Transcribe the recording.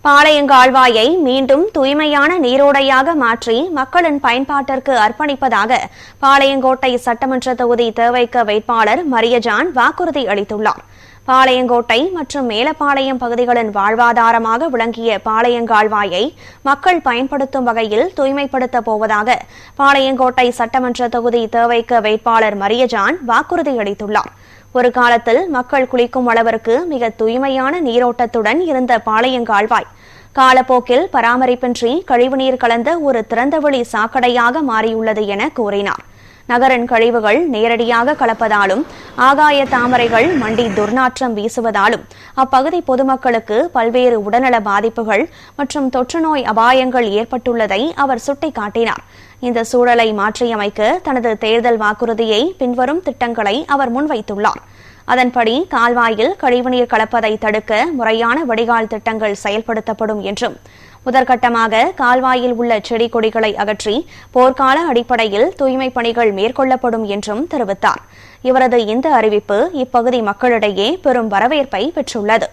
பாளையங்கால்வாயை மீண்டும் தூய்மையான நீரோடையாக மாற்றி மக்களின் பயன்பாட்டிற்கு அர்ப்பணிப்பதாக பாளையங்கோட்டை சட்டமன்ற தொகுதி தவிக வேட்பாளர் மரியஜான் வாக்குறுதி அளித்துள்ளார். பாளையங்கோட்டை மற்றும் மேலப்பாளையம் பகுதிகளின் வாழ்வாதாரமாக விளங்கிய பாளையங்கால்வாயை மக்கள் பயன்படுத்தும் வகையில் தூய்மைப்படுத்தப் போவதாக பாளையங்கோட்டை சட்டமன்ற தொகுதி தவிக வேட்பாளர் மரியஜான் வாக்குறுதி அளித்துள்ளார். ஒரு காலத்தில் மக்கள் குளிக்கும் அளவிற்கு மிக தூய்மையான நீரோட்டத்துடன் இருந்த பாளையங்கால்வாய் காலப்போக்கில் பராமரிப்பின்றி கழிவுநீர் கலந்த ஒரு திறந்தவெளி சாக்கடையாக மாறியுள்ளது என கூறினார். நகரின் கழிவுகள் நேரடியாக கலப்பதாலும் ஆகாய தாமரைகள் மண்டி துர்நாற்றம் வீசுவதாலும் அப்பகுதி பொதுமக்களுக்கு பல்வேறு உடல்நல பாதிப்புகள் மற்றும் தொற்றுநோய் அபாயங்கள் ஏற்பட்டுள்ளதை அவர் சுட்டிக்காட்டினார். இந்த சூழலை மாற்றியமைக்க தனது தேர்தல் வாக்குறுதியை பின்வரும் திட்டங்களை அவர் முன்வைத்துள்ளார். அதன்படி கால்வாயில் கழிவுநீர் கலப்பதை தடுக்க முறையான வடிகால் திட்டங்கள் செயல்படுத்தப்படும் என்றும் முதற்கட்டமாக கால்வாயில் உள்ள செடி கொடிகளை அகற்றி போர்க்கால அடிப்படையில் தூய்மைப் பணிகள் மேற்கொள்ளப்படும் என்றும் தெரிவித்தார். இவரது இந்த அறிவிப்பு இப்பகுதி மக்களிடையே பெரும் வரவேற்பை பெற்றுள்ளது.